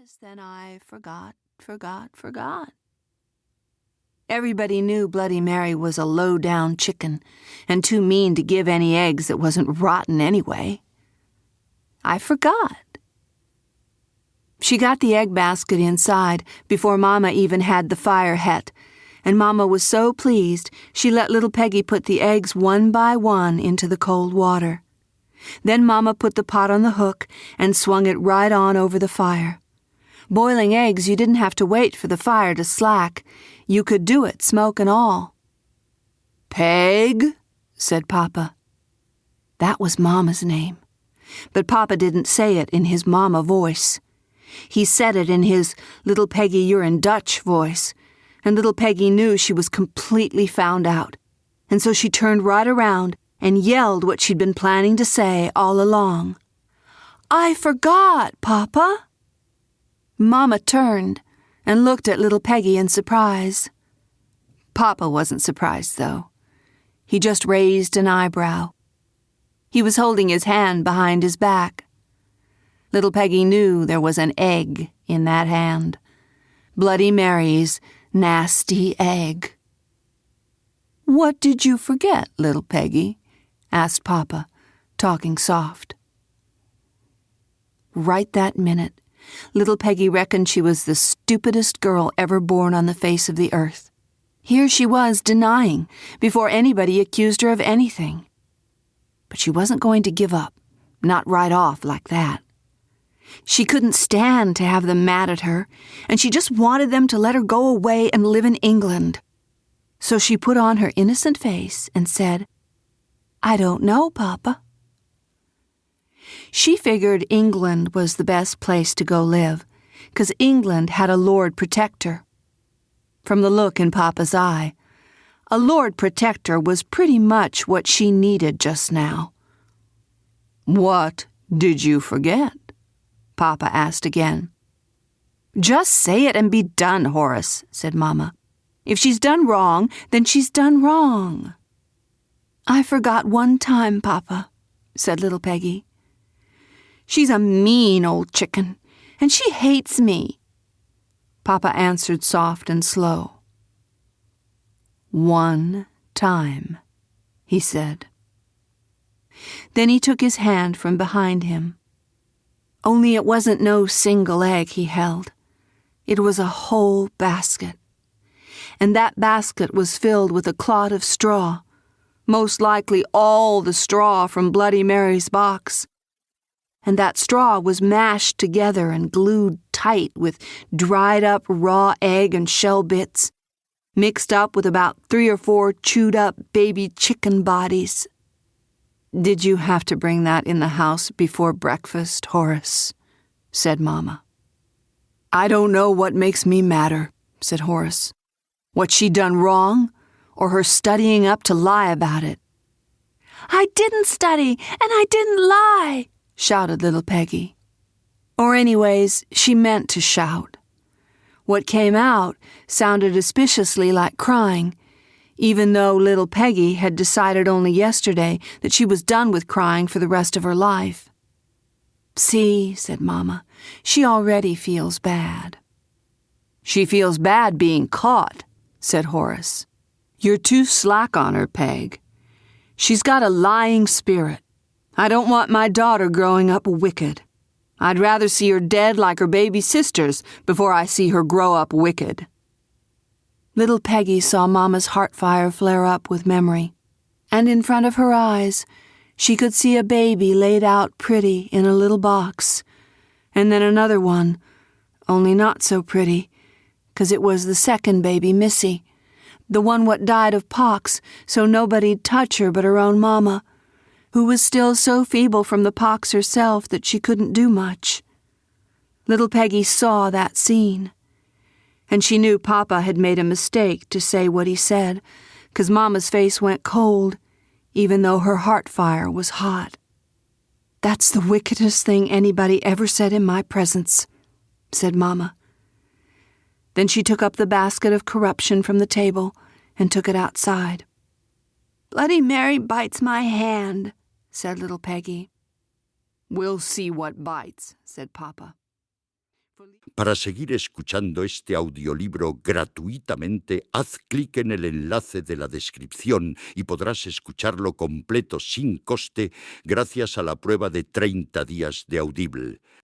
this, then I forgot. Everybody knew Bloody Mary was a low-down chicken and too mean to give any eggs that wasn't rotten anyway. I forgot. She got the egg basket inside before Mama even had the fire het, and Mama was so pleased she let little Peggy put the eggs one by one into the cold water. Then Mama put the pot on the hook and swung it right on over the fire. Boiling eggs, you didn't have to wait for the fire to slack. You could do it, smoke and all. "Peg," said Papa. That was Mama's name. But Papa didn't say it in his Mama voice. He said it in his "Little Peggy, you're in Dutch" voice, and little Peggy knew she was completely found out, and so she turned right around and yelled what she'd been planning to say all along. "I forgot, Papa!" Mama turned and looked at little Peggy in surprise. Papa wasn't surprised, though. He just raised an eyebrow. He was holding his hand behind his back. Little Peggy knew there was an egg in that hand. Bloody Mary's nasty egg. "What did you forget, little Peggy?" asked Papa, talking soft. Right that minute, little Peggy reckoned she was the stupidest girl ever born on the face of the earth. Here she was denying, before anybody accused her of anything. But she wasn't going to give up, not right off like that. She couldn't stand to have them mad at her, and she just wanted them to let her go away and live in England. So she put on her innocent face and said, "I don't know, Papa." She figured England was the best place to go live, 'cause England had a Lord Protector. From the look in Papa's eye, a Lord Protector was pretty much what she needed just now. "What did you forget?" Papa asked again. "Just say it and be done, Horace," said Mama. "If she's done wrong, then she's done wrong." "I forgot one time, Papa," said little Peggy. "She's a mean old chicken, and she hates me," Papa answered soft and slow. "One time," he said. Then he took his hand from behind him. Only it wasn't no single egg he held. It was a whole basket. And that basket was filled with a clod of straw, most likely all the straw from Bloody Mary's box. And that straw was mashed together and glued tight with dried up raw egg and shell bits, mixed up with about 3 or 4 chewed up baby chicken bodies. "Did you have to bring that in the house before breakfast, Horace?" said Mama. "I don't know what makes me madder," said Horace. "What she done wrong, or her studying up to lie about it?" "I didn't study, and I didn't lie," shouted little Peggy. Or anyways, she meant to shout. What came out sounded auspiciously like crying, even though little Peggy had decided only yesterday that she was done with crying for the rest of her life. "See," said Mama, "she already feels bad." "She feels bad being caught," said Horace. "You're too slack on her, Peg. She's got a lying spirit. I don't want my daughter growing up wicked. I'd rather see her dead like her baby sisters before I see her grow up wicked." Little Peggy saw Mama's heart fire flare up with memory, and in front of her eyes, she could see a baby laid out pretty in a little box, and then another one, only not so pretty, 'cause it was the second baby, Missy, the one what died of pox, so nobody'd touch her but her own Mama, who was still so feeble from the pox herself that she couldn't do much. Little Peggy saw that scene, and she knew Papa had made a mistake to say what he said, 'cause Mama's face went cold, even though her heart fire was hot. "That's the wickedest thing anybody ever said in my presence," said Mama. Then she took up the basket of corruption from the table and took it outside. "Bloody Mary bites my hand," said little Peggy. "We'll see what bites," said Papa. Para seguir escuchando este audiolibro gratuitamente, haz clic en el enlace de la descripción y podrás escucharlo completo sin coste gracias a la prueba de 30 días de Audible.